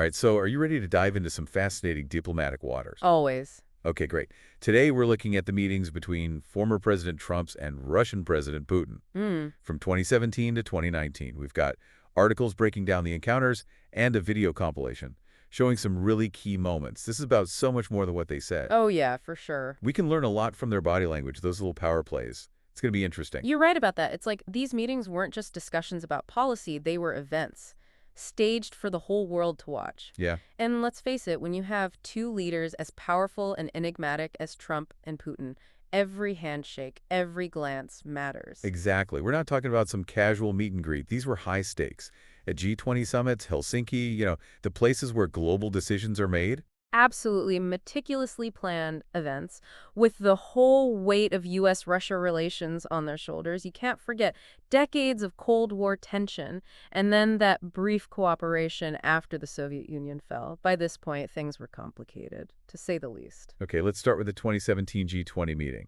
right, so are you ready to dive into some fascinating diplomatic waters? Always. Okay, great. Today we're looking at the meetings between former President Trump's and Russian President Putin Mm. from 2017 to 2019. We've got articles breaking down the encounters and a video compilation showing some really key moments. This is about so much more than what they said. Oh, yeah, for sure. We can learn a lot from their body language, those little power plays. It's going to be interesting. You're right about that. It's like these meetings weren't just discussions about policy, they were events, staged for the whole world to watch. Yeah, And let's face it, when you have two leaders as powerful and enigmatic as Trump and Putin, every handshake, every glance matters. exactly. We're not talking about some casual meet and greet. These were high stakes. At G20 summits, Helsinki, the places where global decisions are made. Absolutely meticulously planned events with the whole weight of U.S. Russia relations on their shoulders. You can't forget decades of Cold War tension and then that brief cooperation after the Soviet Union fell. By this point, things were complicated, to say the least. Okay, let's start with the 2017 G20 meeting.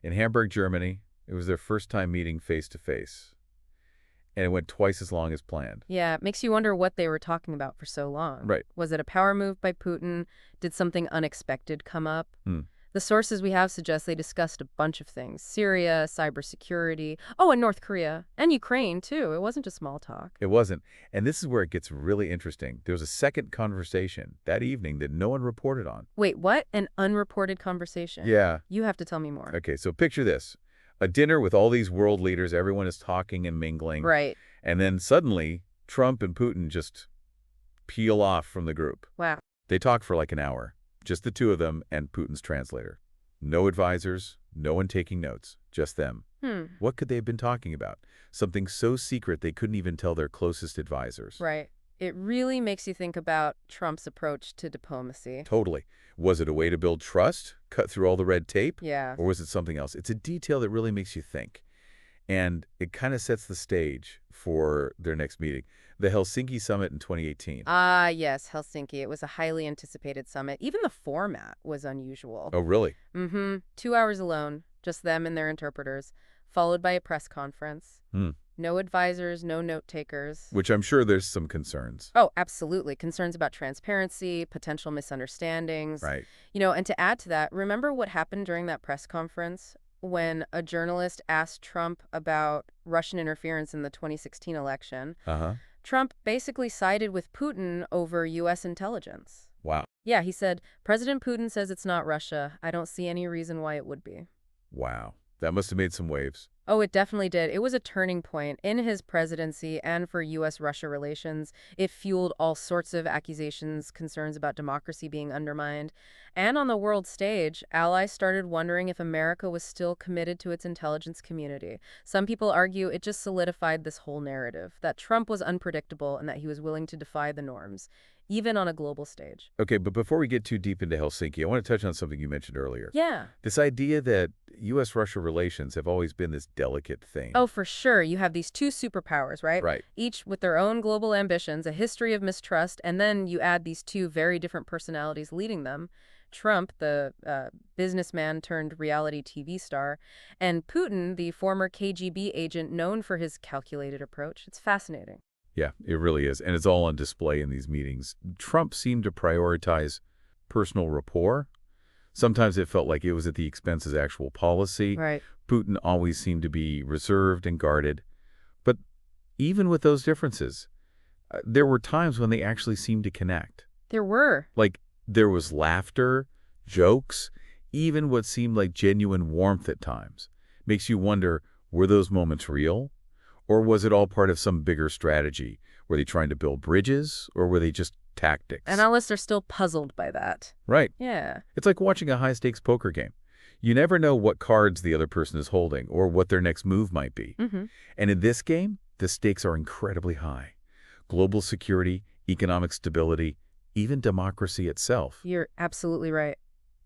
In Hamburg, Germany, it was their first time meeting face-to-face. And it went twice as long as planned. Yeah, it makes you wonder what they were talking about for so long. Right. Was it a power move by Putin? Did something unexpected come up? Hmm. The sources we have suggest they discussed a bunch of things. Syria, cybersecurity, oh, and North Korea, and Ukraine, too. It wasn't just small talk. It wasn't. And this is where it gets really interesting. There was a second conversation that evening that no one reported on. Wait, what? An unreported conversation? Yeah. You have to tell me more. Okay, so picture this. A dinner with all these world leaders, everyone is talking and mingling. Right. And then suddenly, Trump and Putin just peel off from the group. Wow. They talk for like an hour, just the two of them and Putin's translator. No advisors, no one taking notes, just them. What could they have been talking about? Something so secret they couldn't even tell their closest advisors. Right. It really makes you think about Trump's approach to diplomacy. Totally. Was it a way to build trust, cut through all the red tape? Yeah. Or was it something else? It's a detail that really makes you think. And it kind of sets the stage for their next meeting, the Helsinki Summit in 2018. Ah, yes, Helsinki. It was a highly anticipated summit. Even the format was unusual. Oh, really? 2 hours alone, just them and their interpreters, followed by a press conference. No advisors, no note takers. Which I'm sure there's some concerns. Oh, absolutely. Concerns about transparency, potential misunderstandings. Right. And to add to that, remember what happened during that press conference when a journalist asked Trump about Russian interference in the 2016 election? Uh-huh. Trump basically sided with Putin over U.S. intelligence. Wow. Yeah, he said, President Putin says it's not Russia. I don't see any reason why it would be. Wow. That must have made some waves. Oh, it definitely did. It was a turning point in his presidency and for U.S. Russia relations. It fueled all sorts of accusations, concerns about democracy being undermined. And on the world stage, allies started wondering if America was still committed to its intelligence community. Some people argue it just solidified this whole narrative, that Trump was unpredictable and that he was willing to defy the norms, even on a global stage. Okay, but before we get too deep into Helsinki, I want to touch on something you mentioned earlier. Yeah. This idea that U.S. Russia relations have always been this delicate thing. Oh, for sure. You have these two superpowers, right? Right. Each with their own global ambitions, a history of mistrust, and then you add these two very different personalities leading them. Trump, the businessman turned reality TV star, and Putin, the former KGB agent known for his calculated approach. It's fascinating. Yeah, it really is. And it's all on display in these meetings. Trump seemed to prioritize personal rapport. Sometimes it felt like it was at the expense of actual policy. Right. Putin always seemed to be reserved and guarded. But even with those differences, there were times when they actually seemed to connect. There were. Like, there was laughter, jokes, even what seemed like genuine warmth at times. Makes you wonder, were those moments real? Or was it all part of some bigger strategy? Were they trying to build bridges, or were they just tactics? Analysts are still puzzled by that. Right. Yeah. It's like watching a high-stakes poker game. You never know what cards the other person is holding or what their next move might be. And in this game, the stakes are incredibly high. Global security, economic stability, even democracy itself. You're absolutely right.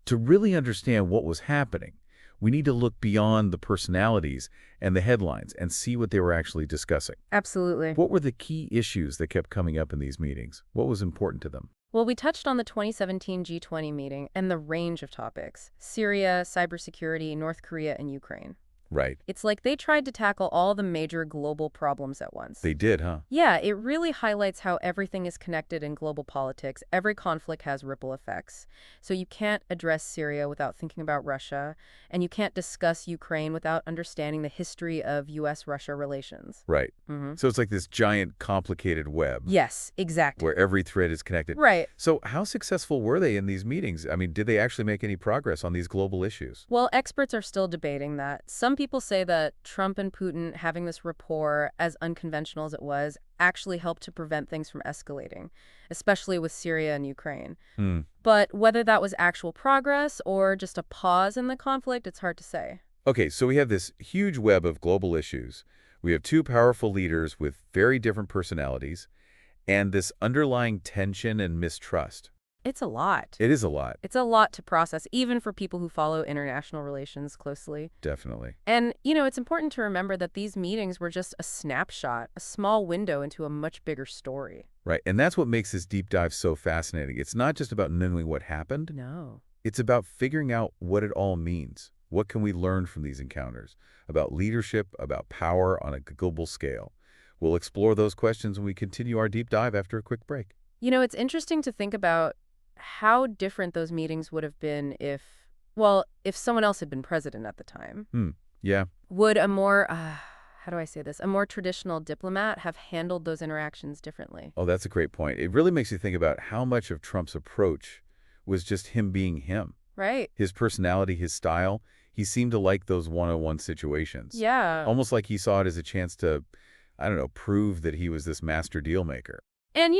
To really understand what was happening, we need to look beyond the personalities and the headlines and see what they were actually discussing. Absolutely. What were the key issues that kept coming up in these meetings? What was important to them? Well, we touched on the 2017 G20 meeting and the range of topics: Syria, cybersecurity, North Korea, and Ukraine. Right. It's like they tried to tackle all the major global problems at once. They did, huh? Yeah, it really highlights how everything is connected in global politics. Every conflict has ripple effects. So you can't address Syria without thinking about Russia, and you can't discuss Ukraine without understanding the history of U.S. Russia relations. Right. Hmm. So it's like this giant, complicated web Yes, exactly. where every thread is connected. Right. So how successful were they in these meetings? I mean, did they actually make any progress on these global issues? Well, experts are still debating that. Some people say that Trump and Putin having this rapport, as unconventional as it was, actually helped to prevent things from escalating, especially with Syria and Ukraine. Hmm. But whether that was actual progress or just a pause in the conflict, it's hard to say. Okay, so we have this huge web of global issues. We have two powerful leaders with very different personalities, and this underlying tension and mistrust. It's a lot. It is a lot, It's a lot to process, even for people who follow international relations closely. definitely. And, it's important to remember that these meetings were just a snapshot, a small window into a much bigger story. Right, and that's what makes this deep dive so fascinating. It's not just about knowing what happened. No. It's about figuring out what it all means. What can we learn from these encounters? About leadership, about power on a global scale. We'll explore those questions when we continue our deep dive after a quick break. It's interesting to think about how different those meetings would have been if someone else had been president at the time. Yeah. Would a more, how do I say this, a more traditional diplomat have handled those interactions differently? Oh, that's a great point. It really makes you think about how much of Trump's approach was just him being him. Right. His personality, his style, he seemed to like those one-on-one situations. Yeah. Almost like he saw it as a chance to, I don't know, prove that he was this master deal maker. And,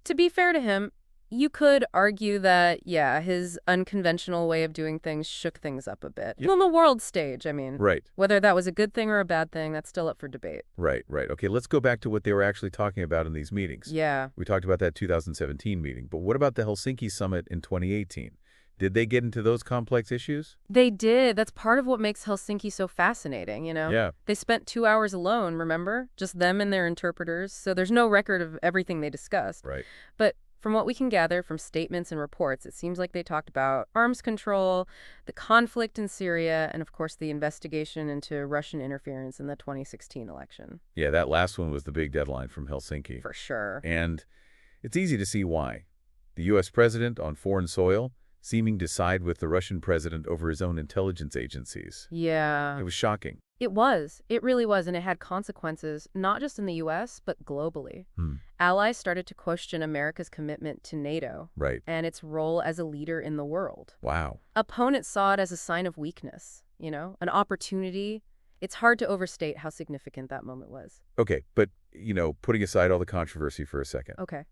to be fair to him, you could argue that, yeah, his unconventional way of doing things shook things up a bit. Yep. On the world stage, I mean. Right. Whether that was a good thing or a bad thing, that's still up for debate. Right. Okay, let's go back to what they were actually talking about in these meetings. Yeah. We talked about that 2017 meeting, but what about the Helsinki Summit in 2018? Did they get into those complex issues? They did. That's part of what makes Helsinki so fascinating, Yeah. They spent 2 hours alone, remember? Just them and their interpreters, so there's no record of everything they discussed. Right. But from what we can gather from statements and reports, it seems like they talked about arms control, the conflict in Syria, and of course the investigation into Russian interference in the 2016 election. Yeah, that last one was the big deadline from Helsinki. For sure. And it's easy to see why. The U.S. president on foreign soil seeming to side with the Russian president over his own intelligence agencies. Yeah. It was shocking. It was. It really was, and it had consequences, not just in the U.S., but globally. Allies started to question America's commitment to NATO Right. and its role as a leader in the world. Wow. Opponents saw it as a sign of weakness, an opportunity. It's hard to overstate how significant that moment was. Okay, but, putting aside all the controversy for a second, Okay.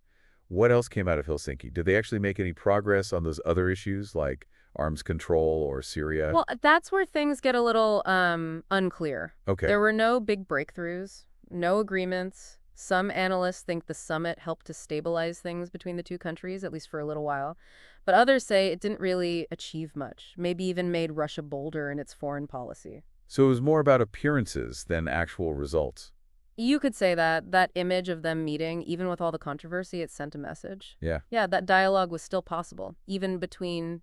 what else came out of Helsinki? Did they actually make any progress on those other issues like arms control or Syria? Well, that's where things get a little unclear. Okay. There were no big breakthroughs, no agreements. Some analysts think the summit helped to stabilize things between the two countries, at least for a little while. But others say it didn't really achieve much, maybe even made Russia bolder in its foreign policy. So it was more about appearances than actual results. You could say that image of them meeting, even with all the controversy, it sent a message. Yeah. Yeah, that dialogue was still possible, even between,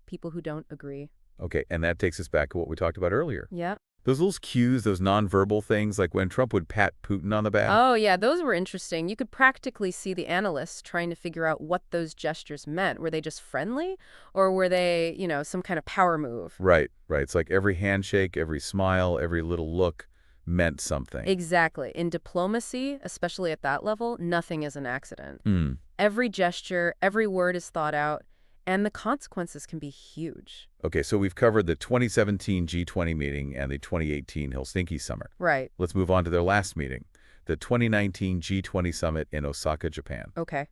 people who don't agree. Okay, and that takes us back to what we talked about earlier. Yeah. Those little cues, those nonverbal things, like when Trump would pat Putin on the back. Oh, yeah, those were interesting. You could practically see the analysts trying to figure out what those gestures meant. Were they just friendly, or were they, some kind of power move? Right. It's like every handshake, every smile, every little look meant something. Exactly. In diplomacy, especially at that level, nothing is an accident. Every gesture, every word is thought out, and the consequences can be huge. Okay, so we've covered the 2017 G20 meeting and the 2018 Helsinki Summit. Right. Let's move on to their last meeting, the 2019 G20 Summit in Osaka, Japan. Okay.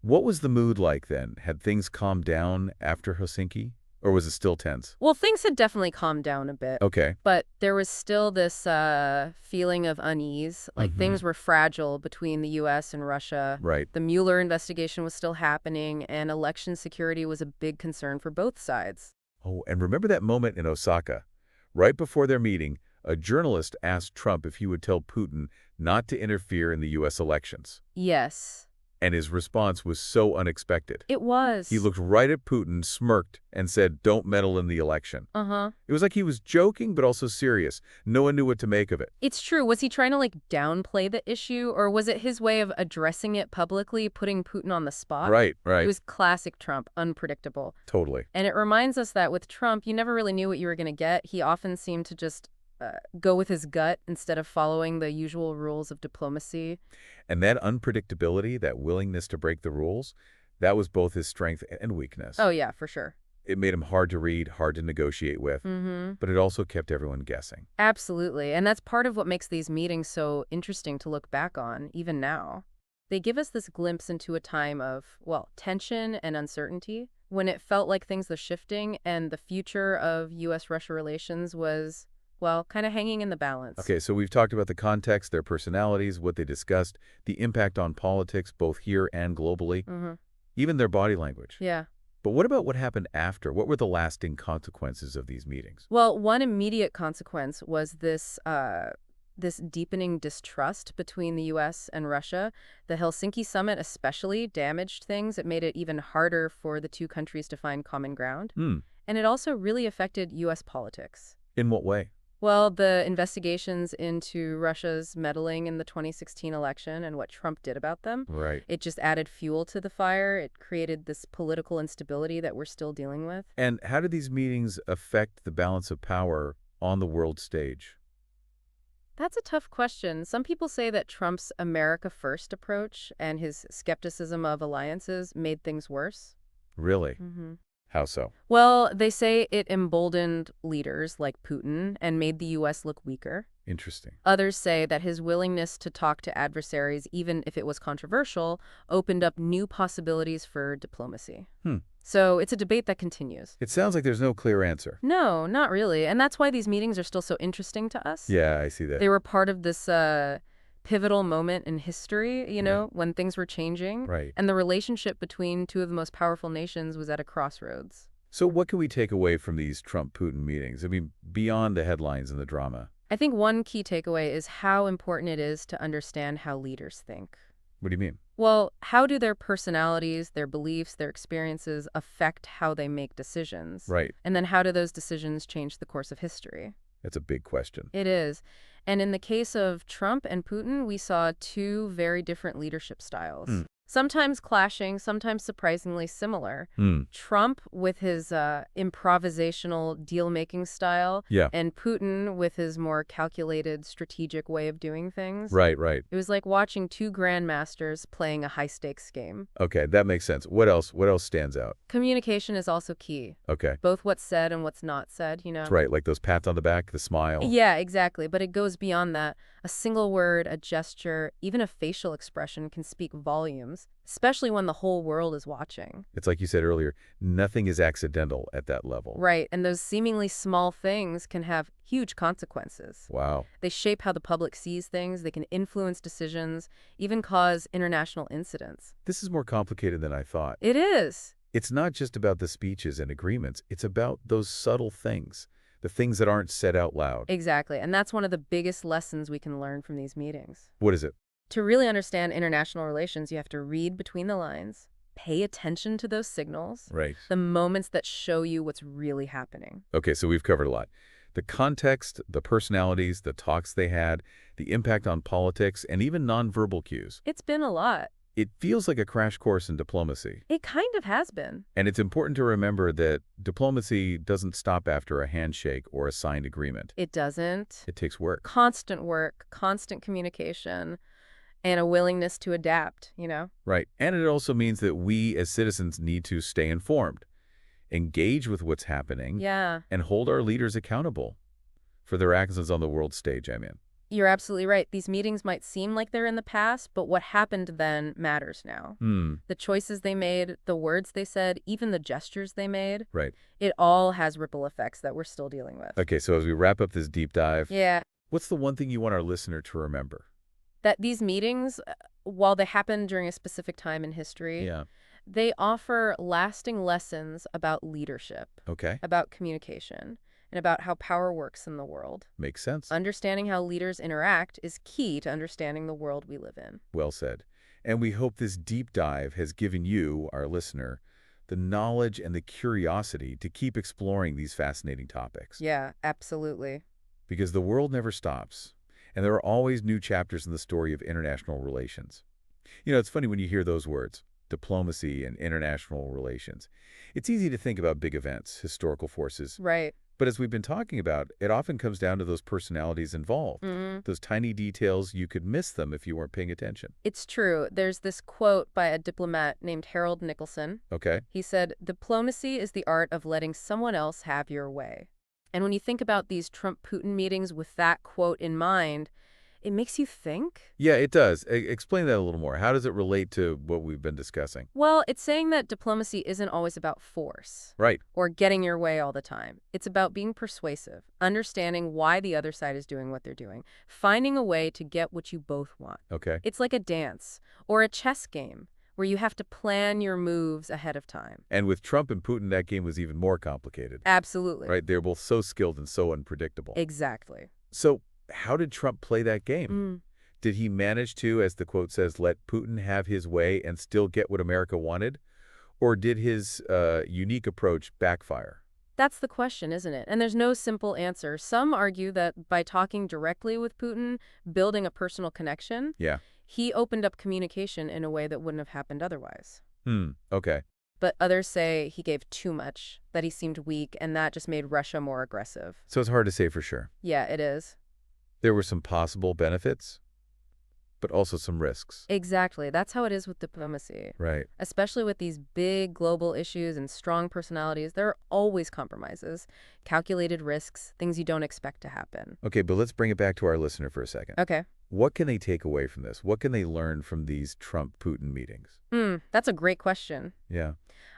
What was the mood like then? Had things calmed down after Helsinki? Or was it still tense? Well, things had definitely calmed down a bit. Okay. But there was still this feeling of unease. Like things were fragile between the U.S. and Russia. Right. The Mueller investigation was still happening, and election security was a big concern for both sides. Oh, and remember that moment in Osaka? Right before their meeting, a journalist asked Trump if he would tell Putin not to interfere in the U.S. elections. Yes. And his response was so unexpected. It He was. looked right at Putin, smirked, and said, "Don't meddle in the election." Uh-huh. It was like he was joking, but also serious. No one knew what to make of it. It's true. Was he trying to, like, downplay the issue, or was it his way of addressing it publicly, putting Putin on the spot? Right, It right. was classic Trump, unpredictable. Totally. And it reminds us that with Trump, you never really knew what you were going to get. He often seemed to just go with his gut instead of following the usual rules of diplomacy. And that unpredictability, that willingness to break the rules, that was both his strength and weakness. Oh, yeah, for sure. It made him hard to read, hard to negotiate with, Mm-hmm. but it also kept everyone guessing. Absolutely. And that's part of what makes these meetings so interesting to look back on, even now. They give us this glimpse into a time of, well, tension and uncertainty, when it felt like things were shifting and the future of U.S. Russia relations was, well, kind of hanging in the balance. Okay, so we've talked about the context, their personalities, what they discussed, the impact on politics, both here and globally, Mm-hmm. even their body language. Yeah. But what about what happened after? What were the lasting consequences of these meetings? Well, one immediate consequence was this deepening distrust between the U.S. and Russia. The Helsinki Summit especially damaged things. It made it even harder for the two countries to find common ground. Hmm. And it also really affected U.S. politics. In what way? Well, the investigations into Russia's meddling in the 2016 election and what Trump did about them, Right. it just added fuel to the fire. It created this political instability that we're still dealing with. And how did these meetings affect the balance of power on the world stage? That's a tough question. Some people say that Trump's America First approach and his skepticism of alliances made things worse. Really? Hmm. How so? Well, they say it emboldened leaders like Putin and made the U.S. look weaker. Interesting. Others say that his willingness to talk to adversaries, even if it was controversial, opened up new possibilities for diplomacy. Hmm. So it's a debate that continues. It sounds like there's no clear answer. No, not really. And that's why these meetings are still so interesting to us. Yeah, I see that. They were part of this pivotal moment in history, when things were changing. Right. And the relationship between two of the most powerful nations was at a crossroads. So what can we take away from these Trump-Putin meetings? I mean, beyond the headlines and the drama. I think one key takeaway is how important it is to understand how leaders think. What do you mean? Well, how do their personalities, their beliefs, their experiences affect how they make decisions? Right. And then how do those decisions change the course of history? That's a big question. It is. And in the case of Trump and Putin, we saw two very different leadership styles. Hmm. Sometimes clashing, sometimes surprisingly similar. Hmm. Trump with his improvisational deal-making style, Yeah. and Putin with his more calculated, strategic way of doing things. Right, right. It was like watching two grandmasters playing a high-stakes game. Okay, that makes sense. What else? What else stands out? Communication is also key. Okay. Both what's said and what's not said. That's right, like those pats on the back, the smile. Yeah, exactly. But it goes beyond that. A single word, a gesture, even a facial expression can speak volumes, especially when the whole world is watching. It's like you said earlier, nothing is accidental at that level. Right, and those seemingly small things can have huge consequences. Wow. They shape how the public sees things, they can influence decisions, even cause international incidents. This is more complicated than I thought. It is. It's not just about the speeches and agreements. It's about those subtle things, the things that aren't said out loud. Exactly, and that's one of the biggest lessons we can learn from these meetings. What is it? To really understand international relations, you have to read between the lines, pay attention to those signals, Right. the moments that show you what's really happening. Okay, so we've covered a lot. The context, the personalities, the talks they had, the impact on politics, and even nonverbal cues. It's been a lot. It feels like a crash course in diplomacy. It kind of has been. And it's important to remember that diplomacy doesn't stop after a handshake or a signed agreement. It doesn't. It takes work. Work, constant communication, and a willingness to adapt. Right. And it also means that we as citizens need to stay informed, engage with what's happening, Yeah, and hold our leaders accountable for their actions on the world stage, I mean. you're absolutely right. These meetings might seem like they're in the past, but what happened then matters now. The choices they made, the words they said, even the gestures they made, Right. it all has ripple effects that we're still dealing with. Okay, so as we wrap up this deep dive, Yeah, what's the one thing you want our listener to remember? that these meetings, while they happen during a specific time in history, Yeah. they offer lasting lessons about leadership, Okay. about communication, and about how power works in the world. Makes sense. Understanding how leaders interact is key to understanding the world we live in. Well said. And we hope this deep dive has given you, our listener, the knowledge and the curiosity to keep exploring these fascinating topics. Yeah, absolutely. Because the world never stops, and there are always new chapters in the story of international relations. It's funny when you hear those words, diplomacy and international relations. It's easy to think about big events, historical forces. Right. But as we've been talking about, it often comes down to those personalities involved. Hmm. Those tiny details, you could miss them if you weren't paying attention. It's true. There's this quote by a diplomat named Harold Nicholson. Okay? He said, "Diplomacy is the art of letting someone else have your way." And when you think about these Trump-Putin meetings with that quote in mind, it makes you think. Yeah, it does. Explain that a little more. How does it relate to what we've been discussing? Well, it's saying that diplomacy isn't always about force Right. or getting your way all the time. It's about being persuasive, understanding why the other side is doing what they're doing, finding a way to get what you both want. Okay. It's like a dance or a chess game where you have to plan your moves ahead of time. And with Trump and Putin, that game was even more complicated. Absolutely. Right? They're both so skilled and so unpredictable. Exactly. So how did Trump play that game? Mm. Did he manage to, as the quote says, let Putin have his way and still get what America wanted? Or did his unique approach backfire? That's the question, isn't it? And there's no simple answer. Some argue that by talking directly with Putin, building a personal connection, Yeah. he opened up communication in a way that wouldn't have happened otherwise. Okay. But others say he gave too much, that he seemed weak, and that just made Russia more aggressive. So it's hard to say for sure. Yeah, it is. There were some possible benefits, but also some risks. Exactly. That's how it is with diplomacy. Right. Especially with these big global issues and strong personalities, there are always compromises, calculated risks, things you don't expect to happen. Okay, but let's bring it back to our listener for a second. Okay. What can they take away from this? What can they learn from these Trump-Putin meetings? That's a great question. Yeah.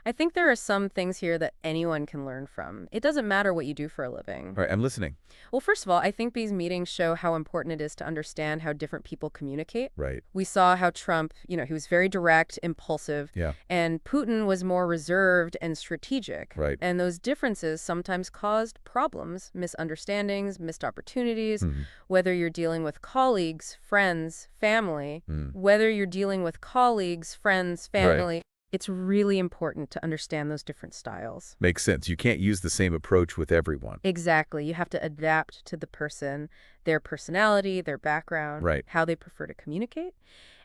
I think there are some things here that anyone can learn from. It doesn't matter what you do for a living. All right, I'm listening. Well, first of all, I think these meetings show how important it is to understand how different people communicate. Right. We saw how Trump, he was very direct, impulsive, Yeah. and Putin was more reserved and strategic. Right. And those differences sometimes caused problems, misunderstandings, missed opportunities, whether you're dealing with colleagues, friends, family, whether you're dealing with colleagues, friends, family. It's really important to understand those different styles. Makes sense. You can't use the same approach with everyone. Exactly. You have to adapt to the person, their personality, their background, Right. how they prefer to communicate.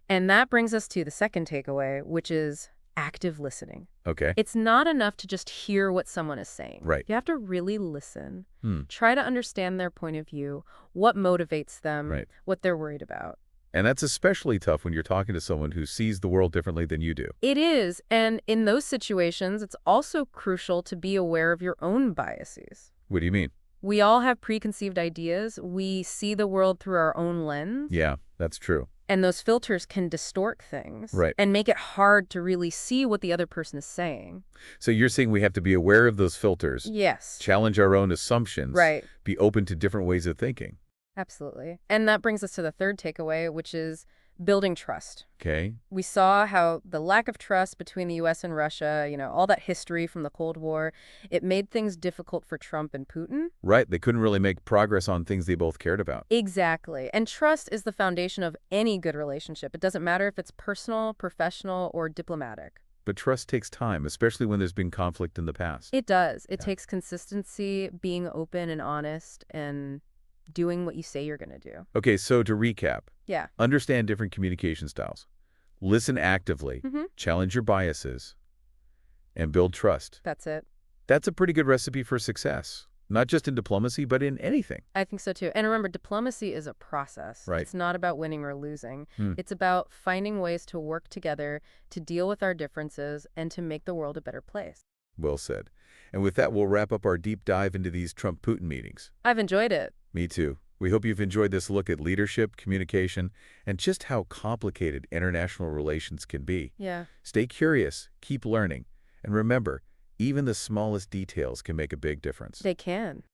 And that brings us to the second takeaway, which is active listening. Okay. It's not enough to just hear what someone is saying. Right. You have to really listen, try to understand their point of view, what motivates them, Right. what they're worried about. And that's especially tough when you're talking to someone who sees the world differently than you do. It is. And in those situations, it's also crucial to be aware of your own biases. What do you mean? We all have preconceived ideas. We see the world through our own lens. Yeah, that's true. And those filters can distort things. Right. And make it hard to really see what the other person is saying. So you're saying we have to be aware of those filters, Yes. challenge our own assumptions, Right. be open to different ways of thinking. Absolutely. And that brings us to the third takeaway, which is building trust. Okay. We saw how the lack of trust between the U.S. and Russia, all that history from the Cold War, it made things difficult for Trump and Putin. Right. They couldn't really make progress on things they both cared about. Exactly. And trust is the foundation of any good relationship. It doesn't matter if it's personal, professional, or diplomatic. But trust takes time, especially when there's been conflict in the past. It does. It takes consistency, being open and honest, and doing what you say you're going to do. Okay, so to recap, Yeah. understand different communication styles, listen actively, challenge your biases, and build trust. That's it. That's a pretty good recipe for success, not just in diplomacy, but in anything. I think so too. And remember, diplomacy is a process. Right. It's not about winning or losing. It's about finding ways to work together, to deal with our differences, and to make the world a better place. Well said. And with that, we'll wrap up our deep dive into these Trump-Putin meetings. I've enjoyed it. Me too. We hope you've enjoyed this look at leadership, communication, and just how complicated international relations can be. Yeah. Stay curious, keep learning, and remember, even the smallest details can make a big difference. They can.